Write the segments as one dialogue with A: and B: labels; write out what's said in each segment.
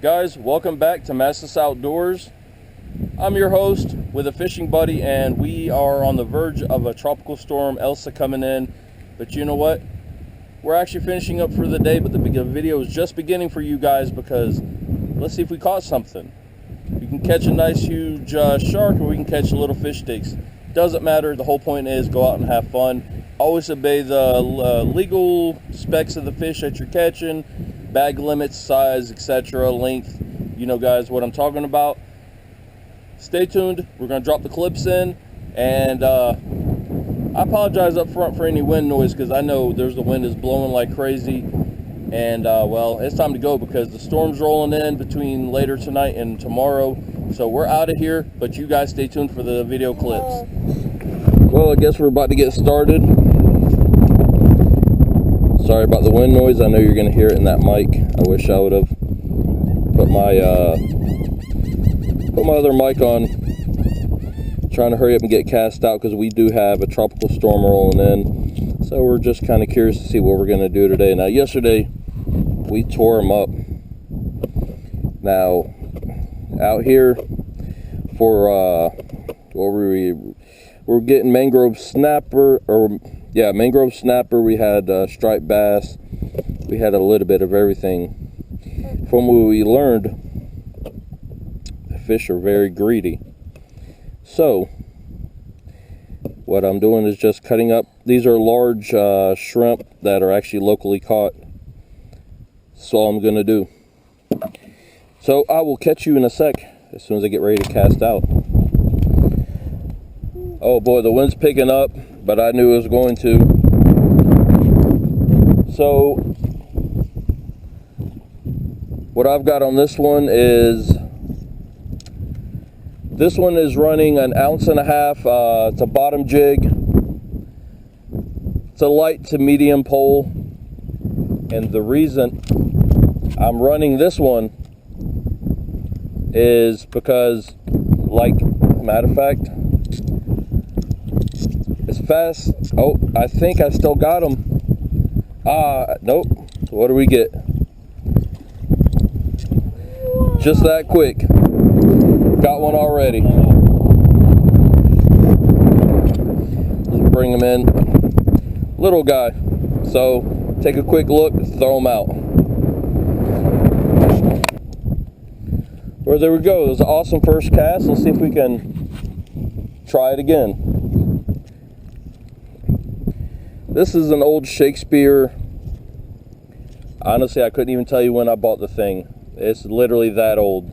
A: Guys, welcome back to Mastis Outdoors. I'm your host with a fishing buddy, and we are on the verge of a tropical storm, Elsa, coming in. But you know what? We're actually finishing up for the day, but the video is just beginning for you guys because let's see if we caught something. We can catch a nice huge shark, or we can catch little fish sticks. Doesn't matter. The whole point is go out and have fun. Always obey the legal specs of the fish that you're catching, bag limits, size, etc., length. You know, guys, what I'm talking about. Stay tuned. We're going to drop the clips in, and I apologize up front for any wind noise because I know the wind is blowing like crazy, and well, it's time to go because the storm's rolling in between later tonight and tomorrow. So we're out of here, but you guys stay tuned for the video clips. Well, I guess we're about to get started. Sorry about the wind noise. I know you're going to hear it in that mic. I wish I would have put my other mic on. Trying to hurry up and get cast out because we do have a tropical storm rolling in. So we're just kind of curious to see what we're going to do today. Now, yesterday we tore them up. Now, out here for what were we? We're getting mangrove snapper, mangrove snapper. We had striped bass. We had a little bit of everything. From what we learned, the fish are very greedy. So, what I'm doing is just cutting up. These are large shrimp that are actually locally caught. That's all I'm going to do. So, I will catch you in a sec as soon as I get ready to cast out. Oh boy, the wind's picking up, but I knew it was going to. So, what I've got on this one is running an 1.5 ounce. It's a bottom jig. It's a light to medium pole. And the reason I'm running this one is because, like, matter of fact, it's fast. Oh, I think I still got him. Nope. What do we get? Just that quick. Got one already. Let's bring him in. Little guy. So, take a quick look, throw him out. Well, there we go. It was an awesome first cast. Let's see if we can try it again. This is an old Shakespeare. Honestly, I couldn't even tell you when I bought the thing. It's literally that old.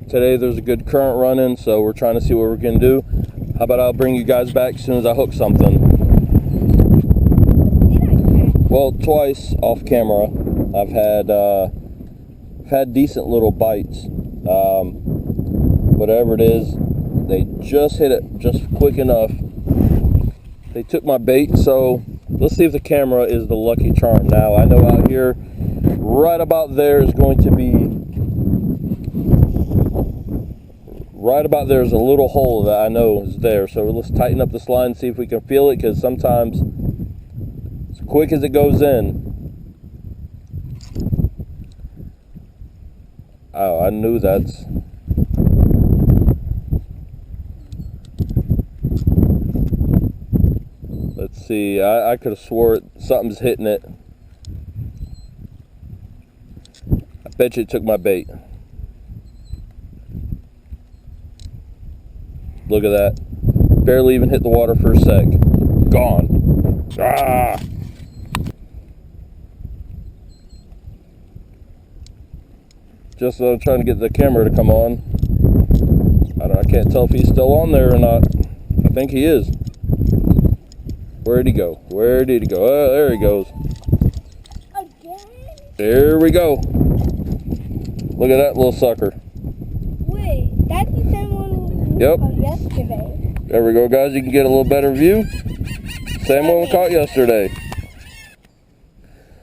A: Today there's a good current running, so we're trying to see what we can do. How about I'll bring you guys back as soon as I hook something. Well, twice off camera I've had decent little bites. Whatever it is, they just hit it just quick enough. They took my bait, so let's see if the camera is the lucky charm. Now, I know out here, right about there is going to be, right about there is a little hole that I know is there. So let's tighten up this line and see if we can feel it, because sometimes, as quick as it goes in, oh, I knew that's... Let's see, I could have swore something's hitting it. I bet you it took my bait. Look at that. Barely even hit the water for a sec. Gone. Ah! Just trying to get the camera to come on. I can't tell if he's still on there or not. I think he is. Where'd he go? Where did he go? Oh, there he goes.
B: Again?
A: There we go. Look at that little sucker.
B: Wait, that's the same one we
A: Yep.
B: caught yesterday.
A: There we go, guys. You can get a little better view. Same one we caught yesterday.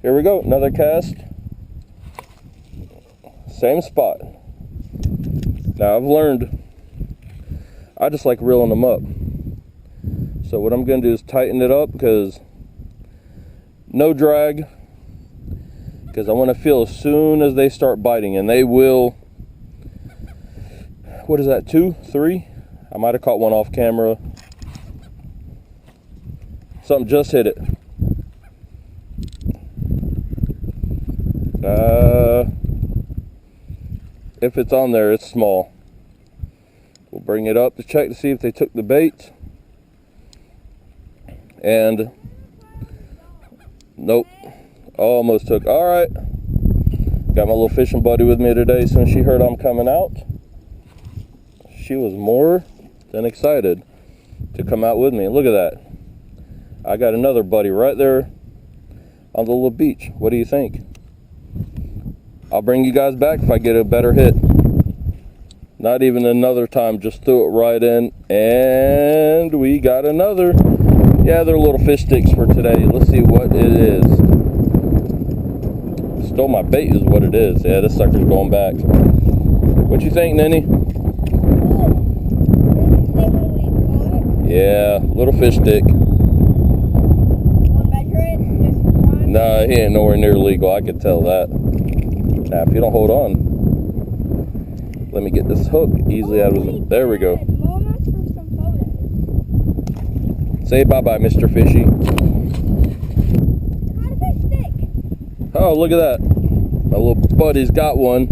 A: Here we go. Another cast. Same spot. Now, I've learned I just like reeling them up. So what I'm going to do is tighten it up, because no drag, because I want to feel as soon as they start biting, and they will. What is that, 2, 3? I might have caught one off camera. Something just hit it. If it's on there, it's small. We'll bring it up to check to see if they took the bait. And nope, almost took. All right, got my little fishing buddy with me today. As soon as she heard I'm coming out, she was more than excited to come out with me. Look at that. I got another buddy right there on the little beach. What do you think? I'll bring you guys back if I get a better hit. Not even another time, just threw it right in, and we got another. Yeah, they're little fish sticks for today. Let's see what it is. Stole my bait is what it is. Yeah, this sucker's going back. What you think, Ninny? Yeah, little fish stick. Nah, he ain't nowhere near legal. I could tell that. Now, if you don't hold on, let me get this hook easily out of his. There we go. Say bye-bye, Mr. Fishy. Oh, look at that. My little buddy's got one.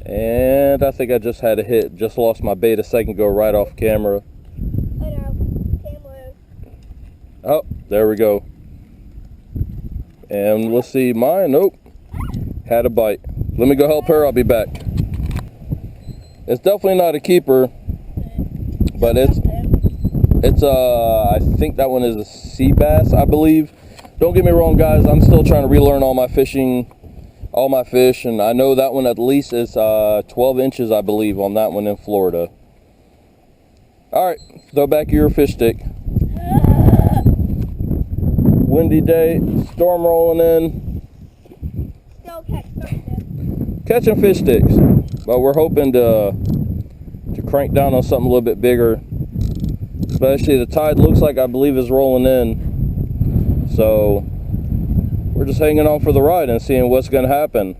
A: And I think I just had a hit. Just lost my bait a second ago right off camera. Oh, there we go. And let's see, mine, nope. Had a bite. Let me go help her, I'll be back. It's definitely not a keeper, but it's I think that one is a sea bass, I believe. Don't get me wrong, guys, I'm still trying to relearn all my fish, and I know that one at least is 12 inches, I believe, on that one in Florida. All right, throw back your fish stick. Windy day, storm rolling in. Catching fish sticks, but we're hoping to crank down on something a little bit bigger. Especially the tide looks like, I believe, is rolling in. So we're just hanging on for the ride and seeing what's going to happen.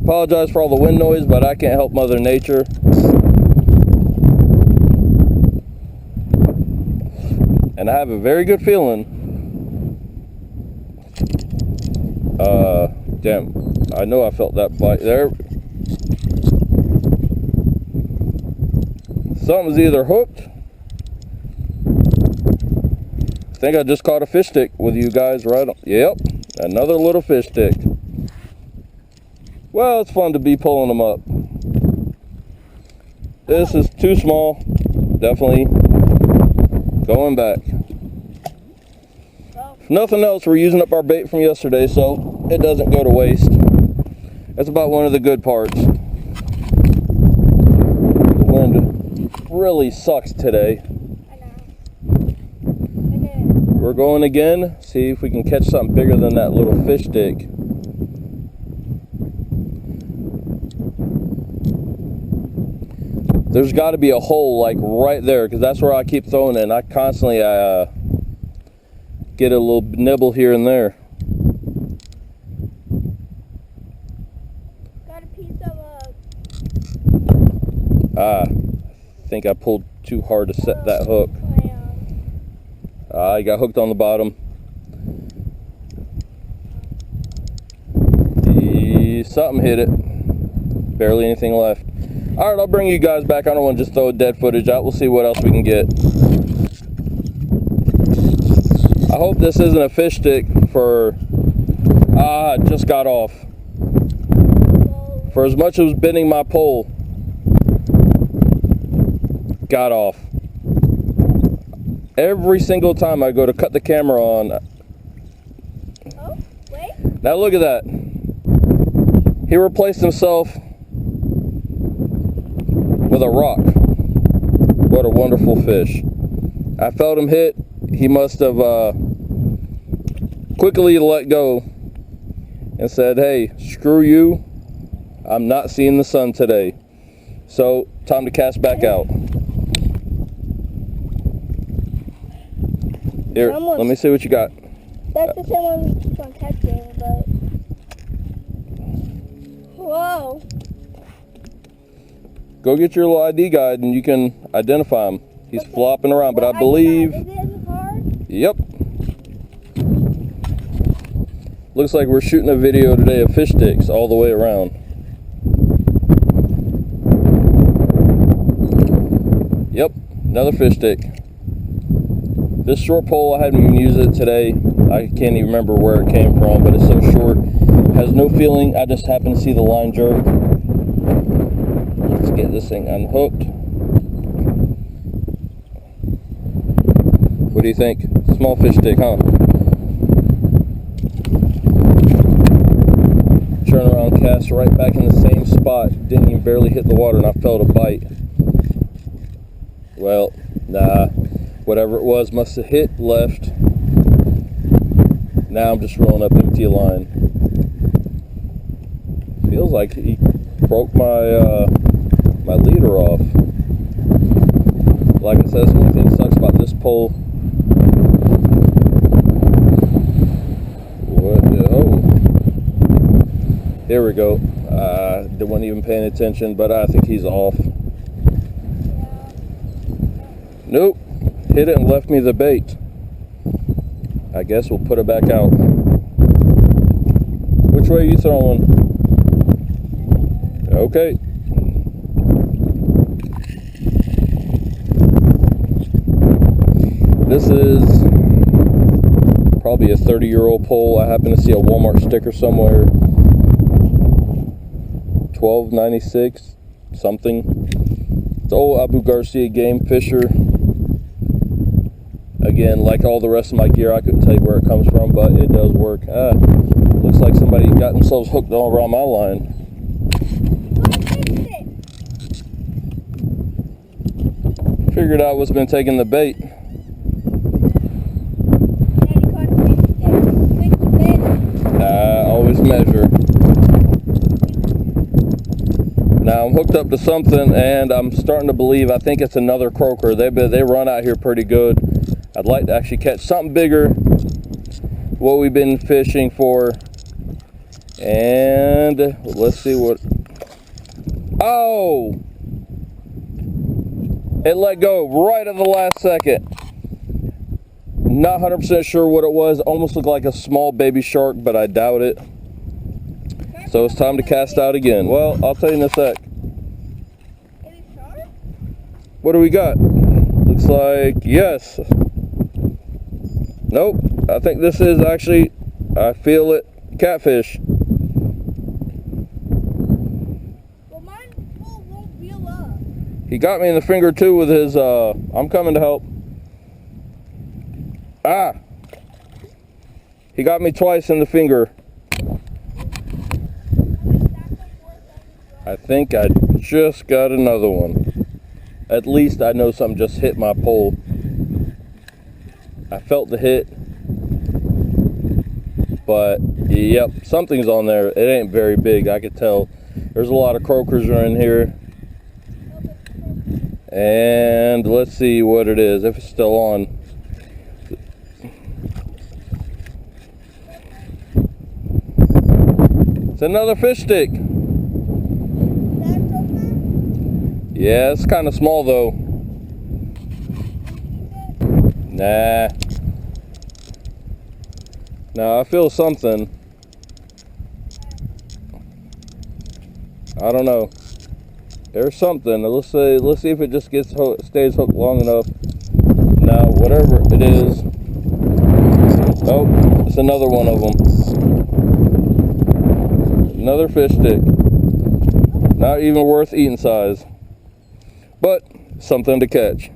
A: Apologize for all the wind noise, but I can't help Mother Nature. And I have a very good feeling. Damn, I know I felt that bite there. Something's either hooked. I think I just caught a fish stick with you guys right on. Yep, another little fish stick. Well, it's fun to be pulling them up. This is too small. Definitely going back. If nothing else, we're using up our bait from yesterday, so it doesn't go to waste. That's about one of the good parts. The wind really sucks today. We're going again, see if we can catch something bigger than that little fish stick. There's got to be a hole like right there, because that's where I keep throwing it, and I constantly get a little nibble here and there.
B: Got a piece of
A: I think I pulled too hard to set that hook. I got hooked on the bottom. Something hit it. Barely anything left. All right, I'll bring you guys back. I don't want to just throw dead footage out. We'll see what else we can get. I hope this isn't a fish stick for... it just got off. For as much as bending my pole, got off. Every single time I go to cut the camera on.
B: Oh, wait.
A: Now look at that. He replaced himself with a rock. What a wonderful fish. I felt him hit. He must have quickly let go and said, hey, screw you. I'm not seeing the sun today. So, time to cast back out. Here,
B: Almost.
A: let me see what you got.
B: That's the same one we keep on catching, but... Whoa.
A: Go get your little ID guide and you can identify him. He's flopping around, but I believe...
B: Is it in the car?
A: Yep. Looks like we're shooting a video today of fish sticks all the way around. Yep, another fish stick. This short pole, I haven't even used it today. I can't even remember where it came from, but it's so short. Has no feeling. I just happen to see the line jerk. Let's get this thing unhooked. What do you think? Small fish stick, huh? Turn around, cast right back in the same spot. Didn't even barely hit the water and I felt a bite. Well, nah. Whatever it was must have hit left. Now I'm just rolling up empty line. Feels like he broke my my leader off. Like I said, that's one thing that sucks about this pole. What the, oh. Here we go. Wasn't even paying attention, but I think he's off. Nope. Hit it and left me the bait. I guess we'll put it back out. Which way are you throwing? Okay. This is probably a 30-year-old pole. I happen to see a Walmart sticker somewhere. $12.96 something. It's old Abu Garcia Game Fisher. Again, like all the rest of my gear, I couldn't tell you where it comes from, but it does work. Looks like somebody got themselves hooked all around my line. Figured out what's been taking the bait. Always measure. Now I'm hooked up to something, and I'm starting to believe, I think it's another croaker. They run out here pretty good. I'd like to actually catch something bigger, what we've been fishing for. And let's see what, oh! It let go right at the last second. Not 100% sure what it was. Almost looked like a small baby shark, but I doubt it. So it's time to cast out again. Well, I'll tell you in a sec. What do we got? Looks like, yes. Nope. I think this is actually, I feel it, catfish.
B: Well, mine won't reel up.
A: He got me in the finger too with his, I'm coming to help. Ah! He got me twice in the finger. I think I just got another one. At least I know something just hit my pole. I felt the hit. But, yep, something's on there. It ain't very big, I could tell. There's a lot of croakers are in here. And let's see what it is, if it's still on. It's another fish stick. Yeah, it's kind of small though. Nah. Now I feel something. I don't know. There's something. Let's see if it just stays hooked long enough. Now, whatever it is. Oh, it's another one of them. Another fish stick. Not even worth eating size. But something to catch.